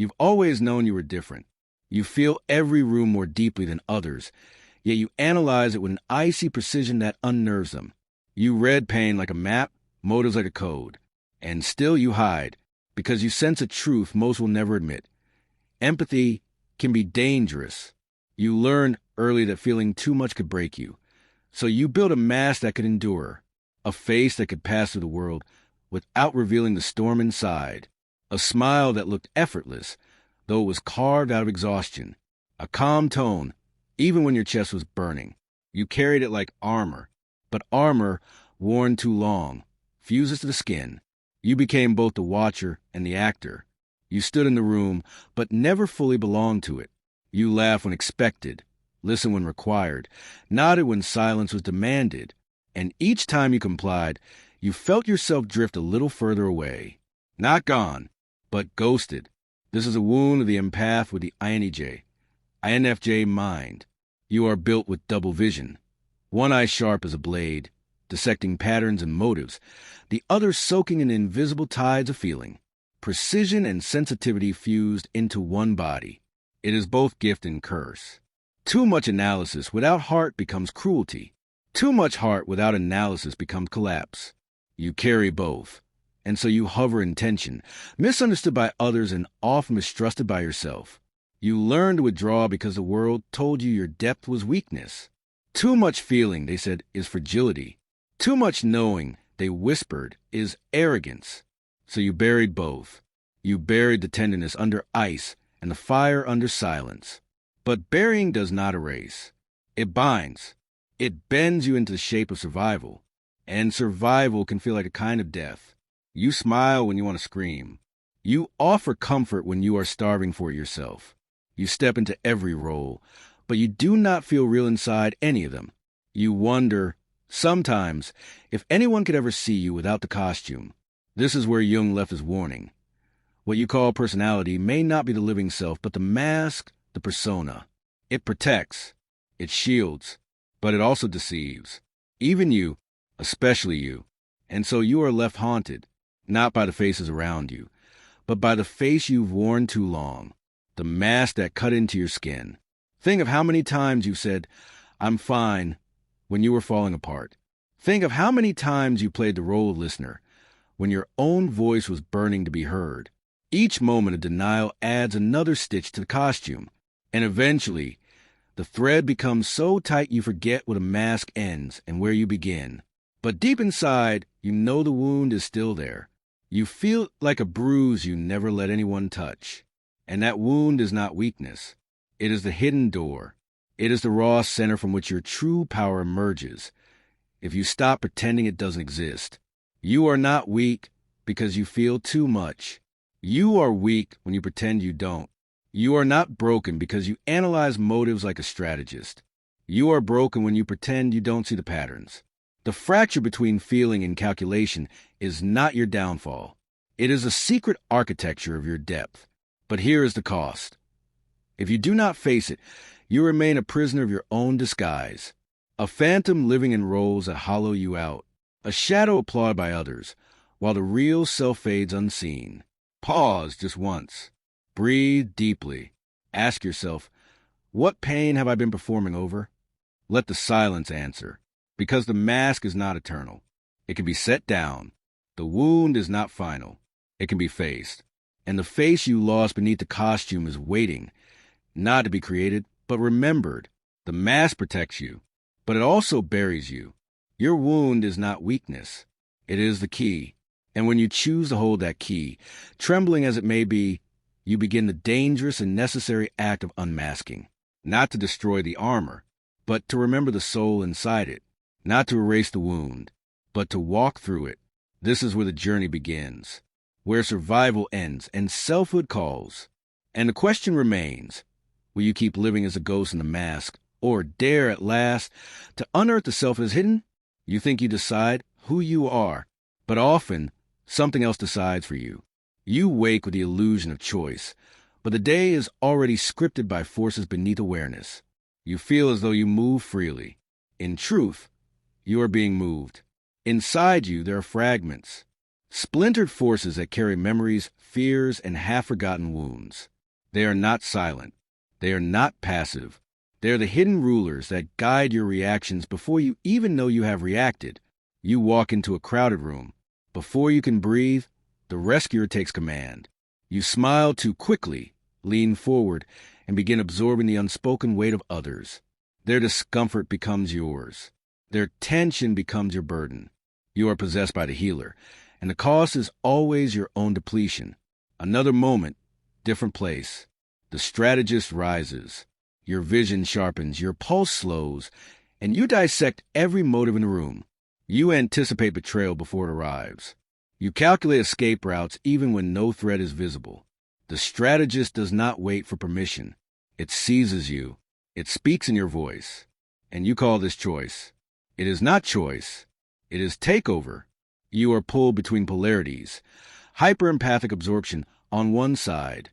You've always known you were different. You feel every room more deeply than others, yet you analyze it with an icy precision that unnerves them. You read pain like a map, motives like a code, and still you hide, because you sense a truth most will never admit. Empathy can be dangerous. You learn early that feeling too much could break you. So you build a mask that could endure, a face that could pass through the world without revealing the storm inside, a smile that looked effortless, though it was carved out of exhaustion, a calm tone, even when your chest was burning. You carried it like armor, but armor worn too long fuses to the skin. You became both the watcher and the actor. You stood in the room, but never fully belonged to it. You laughed when expected, listened when required, nodded when silence was demanded, and each time you complied, you felt yourself drift a little further away. Not gone, but ghosted. This is a wound of the empath with the INTJ, INFJ mind. You are built with double vision, one eye sharp as a blade, dissecting patterns and motives, the other soaking in invisible tides of feeling. Precision and sensitivity fused into one body. It is both gift and curse. Too much analysis without heart becomes cruelty. Too much heart without analysis becomes collapse. You carry both, and so you hover in tension, misunderstood by others and often mistrusted by yourself. You learn to withdraw because the world told you your depth was weakness. Too much feeling, they said, is fragility. Too much knowing, they whispered, is arrogance. So you buried both. You buried the tenderness under ice and the fire under silence. But burying does not erase. It binds. It bends you into the shape of survival. And survival can feel like a kind of death. You smile when you want to scream. You offer comfort when you are starving for it yourself. You step into every role, but you do not feel real inside any of them. You wonder, sometimes, if anyone could ever see you without the costume. This is where Jung left his warning. What you call personality may not be the living self, but the mask, the persona. It protects, it shields, but it also deceives. Even you, especially you. And so you are left haunted, not by the faces around you, but by the face you've worn too long, the mask that cut into your skin. Think of how many times you said, "I'm fine," when you were falling apart. Think of how many times you played the role of listener, when your own voice was burning to be heard. Each moment of denial adds another stitch to the costume, and eventually, the thread becomes so tight you forget where the mask ends and where you begin. But deep inside, you know the wound is still there. You feel like a bruise you never let anyone touch. And that wound is not weakness. It is the hidden door. It is the raw center from which your true power emerges. If you stop pretending it doesn't exist, you are not weak because you feel too much. You are weak when you pretend you don't. You are not broken because you analyze motives like a strategist. You are broken when you pretend you don't see the patterns. The fracture between feeling and calculation is not your downfall. It is a secret architecture of your depth. But here is the cost. If you do not face it, you remain a prisoner of your own disguise, a phantom living in roles that hollow you out, a shadow applauded by others, while the real self fades unseen. Pause just once. Breathe deeply. Ask yourself, what pain have I been performing over? Let the silence answer, because the mask is not eternal. It can be set down. The wound is not final. It can be faced. And the face you lost beneath the costume is waiting, not to be created, but remembered. The mask protects you, but it also buries you. Your wound is not weakness. It is the key. And when you choose to hold that key, trembling as it may be, you begin the dangerous and necessary act of unmasking, not to destroy the armor, but to remember the soul inside it, not to erase the wound, but to walk through it. This is where the journey begins, where survival ends and selfhood calls. And the question remains, will you keep living as a ghost in the mask, or dare at last to unearth the self as hidden? You think you decide who you are, but often something else decides for you. You wake with the illusion of choice, but the day is already scripted by forces beneath awareness. You feel as though you move freely. In truth, you are being moved. Inside you, there are fragments, splintered forces that carry memories, fears, and half-forgotten wounds. They are not silent. They are not passive. They are the hidden rulers that guide your reactions before you even know you have reacted. You walk into a crowded room. Before you can breathe, the rescuer takes command. You smile too quickly, lean forward, and begin absorbing the unspoken weight of others. Their discomfort becomes yours. Their tension becomes your burden. You are possessed by the healer, and the cost is always your own depletion. Another moment, different place. The strategist rises. Your vision sharpens, your pulse slows, and you dissect every motive in the room. You anticipate betrayal before it arrives. You calculate escape routes even when no threat is visible. The strategist does not wait for permission. It seizes you. It speaks in your voice. And you call this choice. It is not choice. It is takeover. You are pulled between polarities. Hyper-empathic absorption on one side.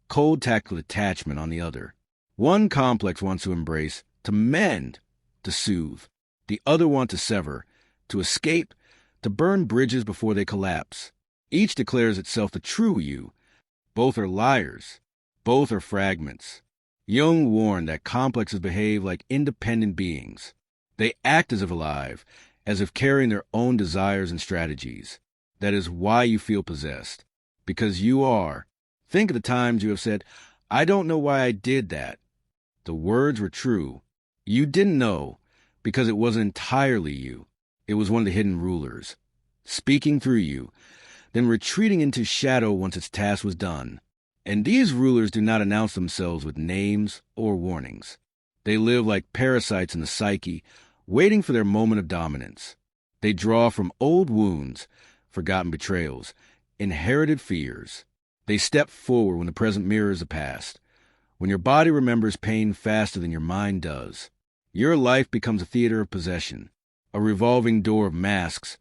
Cold tactile attachment on the other. One complex wants to embrace, to mend, to soothe. The other wants to sever, to escape, to burn bridges before they collapse. Each declares itself the true you. Both are liars. Both are fragments. Jung warned that complexes behave like independent beings. They act as if alive, as if carrying their own desires and strategies. That is why you feel possessed. Because you are. Think of the times you have said, "I don't know why I did that." The words were true. You didn't know, because it wasn't entirely you. It was one of the hidden rulers, speaking through you, then retreating into shadow once its task was done. And these rulers do not announce themselves with names or warnings. They live like parasites in the psyche, waiting for their moment of dominance. They draw from old wounds, forgotten betrayals, inherited fears. They step forward when the present mirrors the past. When your body remembers pain faster than your mind does, your life becomes a theater of possession, a revolving door of masks,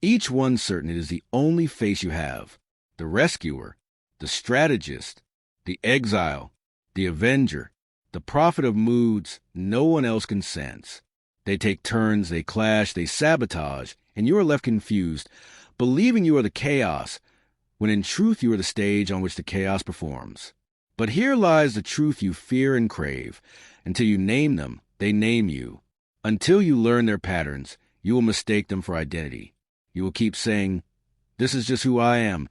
each one certain it is the only face you have. The rescuer, the strategist, the exile, the avenger, the prophet of moods no one else can sense. They take turns, they clash, they sabotage, and you are left confused, believing you are the chaos, when in truth you are the stage on which the chaos performs. But here lies the truth you fear and crave. Until you name them, they name you. Until you learn their patterns, you will mistake them for identity. You will keep saying, "This is just who I am,"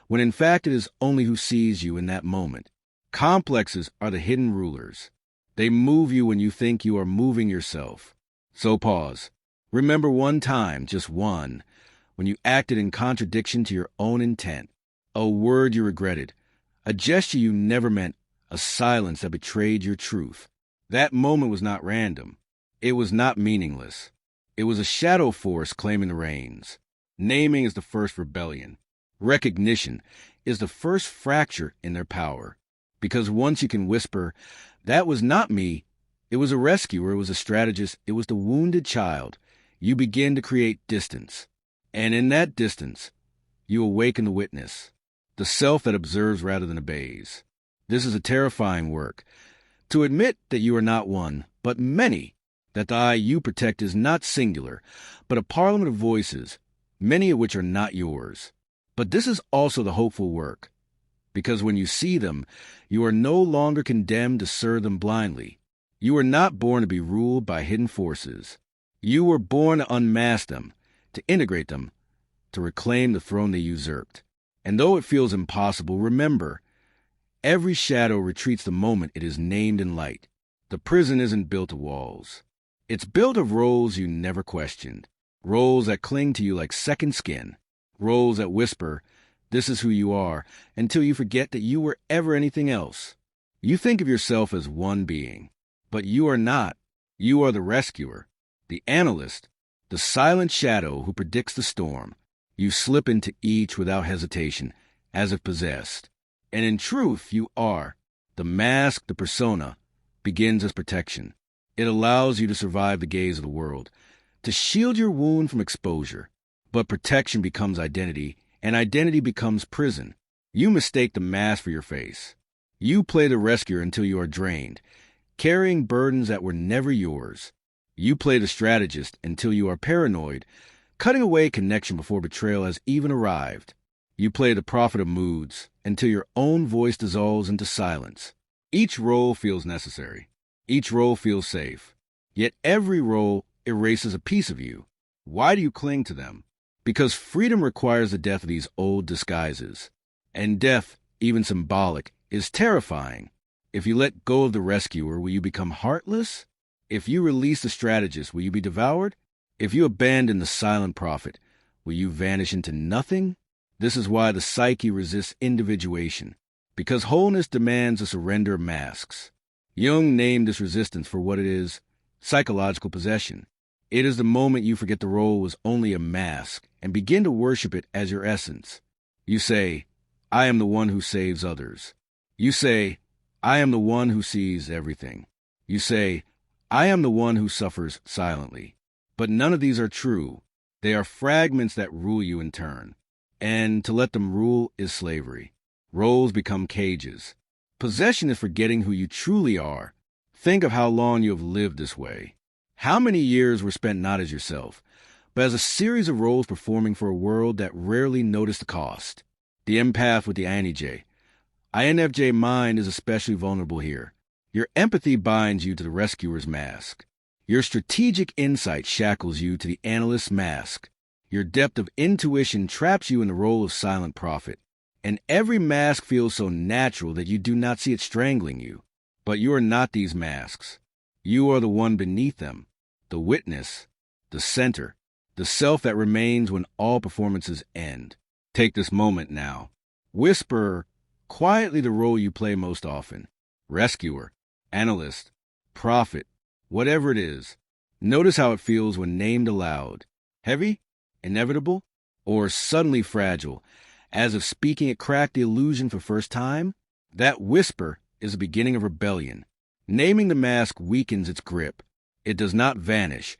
when in fact it is only who sees you in that moment. Complexes are the hidden rulers. They move you when you think you are moving yourself. So pause. Remember one time, just one, when you acted in contradiction to your own intent. A word you regretted, a gesture you never meant, a silence that betrayed your truth. That moment was not random. It was not meaningless. It was a shadow force claiming the reins. Naming is the first rebellion. Recognition is the first fracture in their power. Because once you can whisper, "That was not me," it was a rescuer, it was a strategist, it was the wounded child, you begin to create distance. And in that distance, you awaken the witness, the self that observes rather than obeys. This is a terrifying work. To admit that you are not one, but many, that the I you protect is not singular, but a parliament of voices, many of which are not yours. But this is also the hopeful work, because when you see them, you are no longer condemned to serve them blindly. You were not born to be ruled by hidden forces. You were born to unmask them, to integrate them, to reclaim the throne they usurped. And though it feels impossible, remember, every shadow retreats the moment it is named in light. The prison isn't built of walls. It's built of roles you never questioned, roles that cling to you like second skin, roles that whisper, "This is who you are," until you forget that you were ever anything else. You think of yourself as one being, but you are not. You are the rescuer, the analyst, the silent shadow who predicts the storm. You slip into each without hesitation, as if possessed. And in truth, you are. The mask, the persona, begins as protection. It allows you to survive the gaze of the world, to shield your wound from exposure. But protection becomes identity, and identity becomes prison. You mistake the mask for your face. You play the rescuer until you are drained, carrying burdens that were never yours. You play the strategist until you are paranoid, cutting away connection before betrayal has even arrived. You play the prophet of moods, until your own voice dissolves into silence. Each role feels necessary. Each role feels safe. Yet every role erases a piece of you. Why do you cling to them? Because freedom requires the death of these old disguises. And death, even symbolic, is terrifying. If you let go of the rescuer, will you become heartless? If you release the strategist, will you be devoured? If you abandon the silent prophet, will you vanish into nothing? This is why the psyche resists individuation, because wholeness demands a surrender of masks. Jung named this resistance for what it is: psychological possession. It is the moment you forget the role was only a mask and begin to worship it as your essence. You say, I am the one who saves others. You say, I am the one who sees everything. You say, I am the one who suffers silently. But none of these are true. They are fragments that rule you in turn. And to let them rule is slavery. Roles become cages. Possession is forgetting who you truly are. Think of how long you have lived this way. How many years were spent not as yourself, but as a series of roles performing for a world that rarely noticed the cost. The empath with the INTJ. INFJ mind is especially vulnerable here. Your empathy binds you to the rescuer's mask. Your strategic insight shackles you to the analyst's mask. Your depth of intuition traps you in the role of silent prophet. And every mask feels so natural that you do not see it strangling you. But you are not these masks. You are the one beneath them, the witness, the center, the self that remains when all performances end. Take this moment now. Whisper quietly the role you play most often: rescuer, analyst, prophet, whatever it is. Notice how it feels when named aloud: heavy, inevitable, or suddenly fragile, as if speaking it cracked the illusion for first time. That whisper is the beginning of rebellion. Naming the mask weakens its grip. It does not vanish,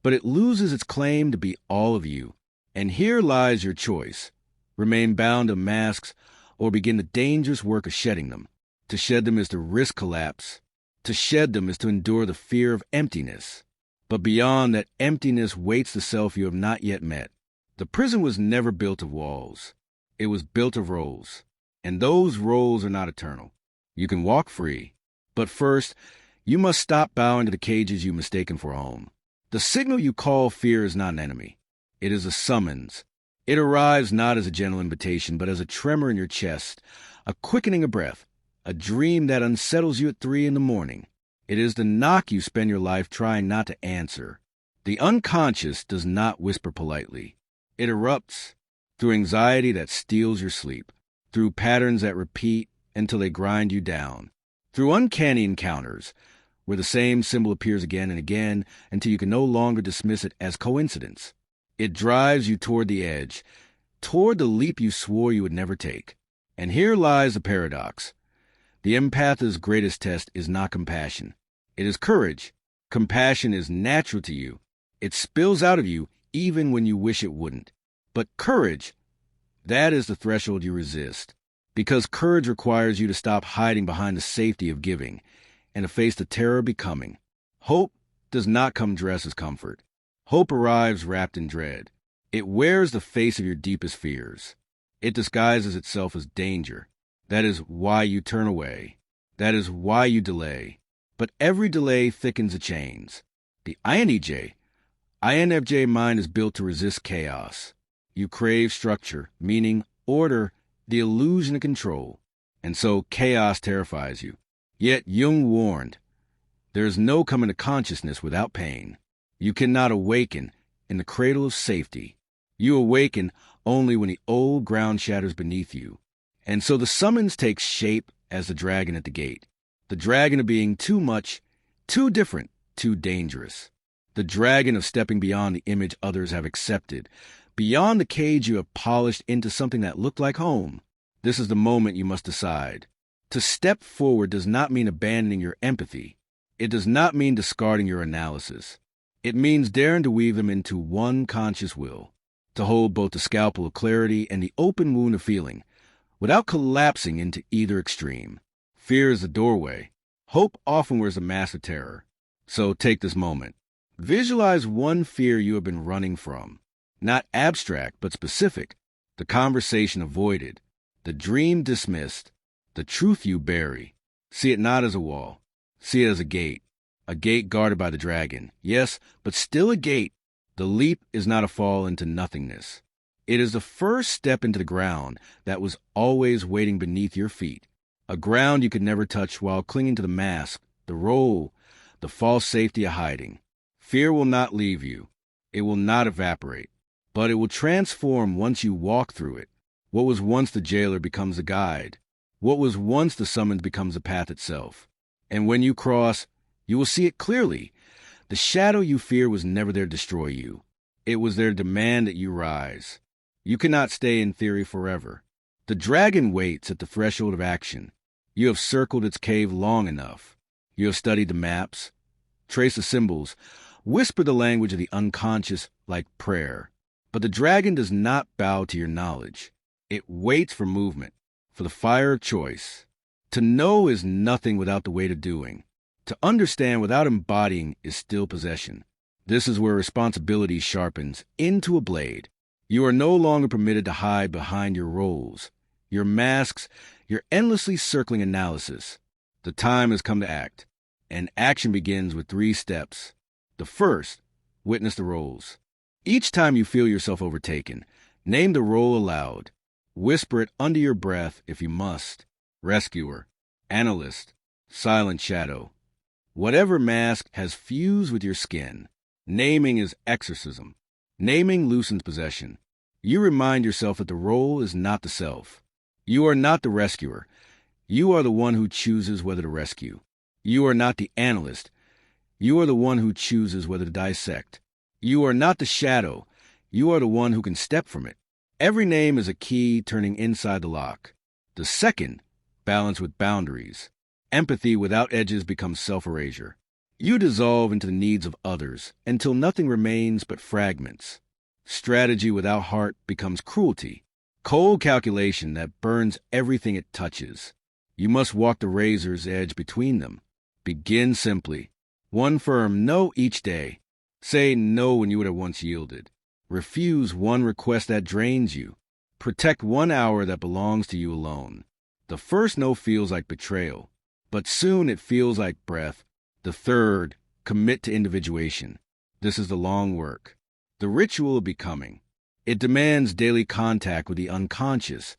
but it loses its claim to be all of you. And here lies your choice: remain bound to masks or begin the dangerous work of shedding them. To shed them is to risk collapse. To shed them is to endure the fear of emptiness. But beyond that emptiness waits the self you have not yet met. The prison was never built of walls. It was built of roles. And those roles are not eternal. You can walk free. But first, you must stop bowing to the cages you've mistaken for home. The signal you call fear is not an enemy. It is a summons. It arrives not as a gentle invitation, but as a tremor in your chest, a quickening of breath, a dream that unsettles you at 3 a.m. It is the knock you spend your life trying not to answer. The unconscious does not whisper politely. It erupts through anxiety that steals your sleep, through patterns that repeat until they grind you down, through uncanny encounters where the same symbol appears again and again until you can no longer dismiss it as coincidence. It drives you toward the edge, toward the leap you swore you would never take. And here lies the paradox. The empath's greatest test is not compassion. It is courage. Compassion is natural to you. It spills out of you even when you wish it wouldn't. But courage, that is the threshold you resist. Because courage requires you to stop hiding behind the safety of giving and to face the terror of becoming. Hope does not come dressed as comfort. Hope arrives wrapped in dread. It wears the face of your deepest fears. It disguises itself as danger. That is why you turn away. That is why you delay. But every delay thickens the chains. The INFJ mind is built to resist chaos. You crave structure, meaning, order, the illusion of control. And so chaos terrifies you. Yet Jung warned, there is no coming to consciousness without pain. You cannot awaken in the cradle of safety. You awaken only when the old ground shatters beneath you. And so the summons takes shape as the dragon at the gate. The dragon of being too much, too different, too dangerous. The dragon of stepping beyond the image others have accepted, beyond the cage you have polished into something that looked like home. This is the moment you must decide. To step forward does not mean abandoning your empathy. It does not mean discarding your analysis. It means daring to weave them into one conscious will, to hold both the scalpel of clarity and the open wound of feeling, without collapsing into either extreme. Fear is the doorway. Hope often wears a mask of terror. So take this moment. Visualize one fear you have been running from. Not abstract, but specific. The conversation avoided. The dream dismissed. The truth you bury. See it not as a wall. See it as a gate guarded by the dragon. Yes, but still a gate. The leap is not a fall into nothingness. It is the first step into the ground that was always waiting beneath your feet, a ground you could never touch while clinging to the mask, the role, the false safety of hiding. Fear will not leave you. It will not evaporate, but it will transform once you walk through it. What was once the jailer becomes the guide. What was once the summons becomes the path itself. And when you cross, you will see it clearly. The shadow you fear was never there to destroy you. It was there to demand that you rise. You cannot stay in theory forever. The dragon waits at the threshold of action. You have circled its cave long enough. You have studied the maps, traced the symbols, whispered the language of the unconscious like prayer. But the dragon does not bow to your knowledge. It waits for movement, for the fire of choice. To know is nothing without the weight of doing. To understand without embodying is still possession. This is where responsibility sharpens into a blade. You are no longer permitted to hide behind your roles, your masks, your endlessly circling analysis. The time has come to act, and action begins with 3 steps. The first, witness the roles. Each time you feel yourself overtaken, name the role aloud. Whisper it under your breath if you must. Rescuer, analyst, silent shadow. Whatever mask has fused with your skin, naming is exorcism. Naming loosens possession. You remind yourself that the role is not the self. You are not the rescuer. You are the one who chooses whether to rescue. You are not the analyst. You are the one who chooses whether to dissect. You are not the shadow. You are the one who can step from it. Every name is a key turning inside the lock. The second, balance with boundaries. Empathy without edges becomes self-erasure. You dissolve into the needs of others until nothing remains but fragments. Strategy without heart becomes cruelty. Cold calculation that burns everything it touches. You must walk the razor's edge between them. Begin simply. One firm no each day. Say no when you would have once yielded. Refuse one request that drains you. Protect 1 hour that belongs to you alone. The first no feels like betrayal, but soon it feels like breath. The third, commit to individuation. This is the long work, the ritual of becoming. It demands daily contact with the unconscious,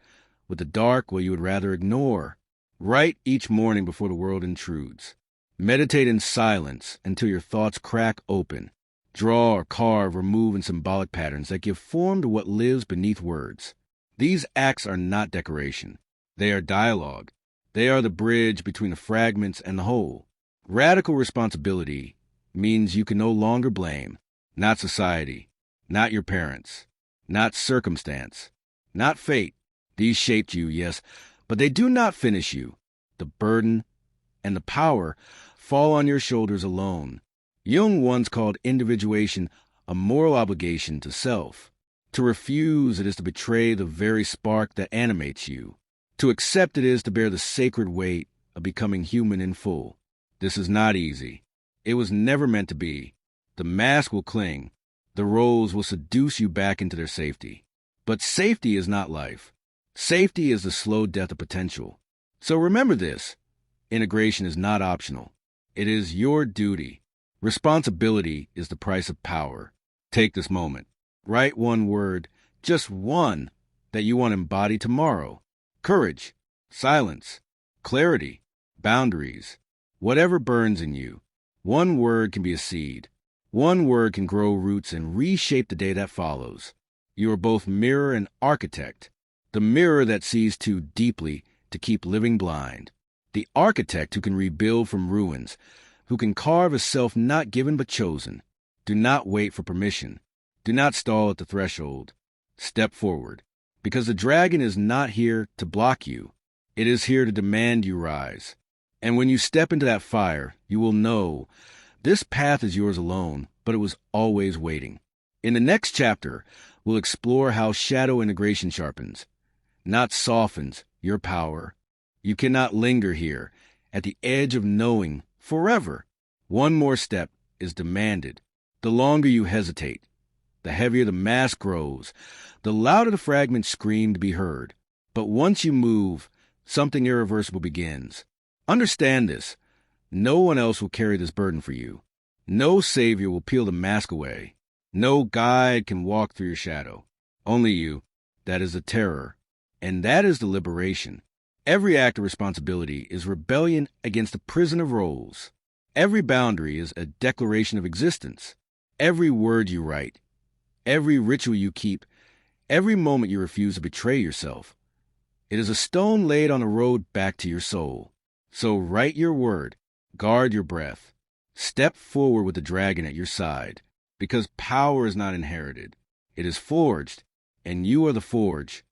with the dark what you would rather ignore. Write each morning before the world intrudes. Meditate in silence until your thoughts crack open. Draw or carve or move in symbolic patterns that give form to what lives beneath words. These acts are not decoration. They are dialogue. They are the bridge between the fragments and the whole. Radical responsibility means you can no longer blame, not society, not your parents, not circumstance, not fate. These shaped you, yes, but they do not finish you. The burden and the power fall on your shoulders alone. Jung once called individuation a moral obligation to self. To refuse it is to betray the very spark that animates you. To accept it is to bear the sacred weight of becoming human in full. This is not easy. It was never meant to be. The mask will cling. The roles will seduce you back into their safety. But safety is not life. Safety is the slow death of potential. So remember this. Integration is not optional. It is your duty. Responsibility is the price of power. Take this moment. Write one word, just one, that you want to embody tomorrow. Courage, silence, clarity, boundaries. Whatever burns in you, one word can be a seed. One word can grow roots and reshape the day that follows. You are both mirror and architect. The mirror that sees too deeply to keep living blind. The architect who can rebuild from ruins, who can carve a self not given but chosen. Do not wait for permission. Do not stall at the threshold. Step forward, because the dragon is not here to block you. It is here to demand you rise. And when you step into that fire, you will know this path is yours alone, but it was always waiting. In the next chapter, we'll explore how shadow integration sharpens, not softens, your power. You cannot linger here, at the edge of knowing, forever. One more step is demanded. The longer you hesitate, the heavier the mask grows, the louder the fragments scream to be heard. But once you move, something irreversible begins. Understand this. No one else will carry this burden for you. No savior will peel the mask away. No guide can walk through your shadow. Only you. That is the terror. And that is the liberation. Every act of responsibility is rebellion against the prison of roles. Every boundary is a declaration of existence. Every word you write, every ritual you keep, every moment you refuse to betray yourself. It is a stone laid on the road back to your soul. So write your word, guard your breath. Step forward with the dragon at your side, because power is not inherited. It is forged, and you are the forge.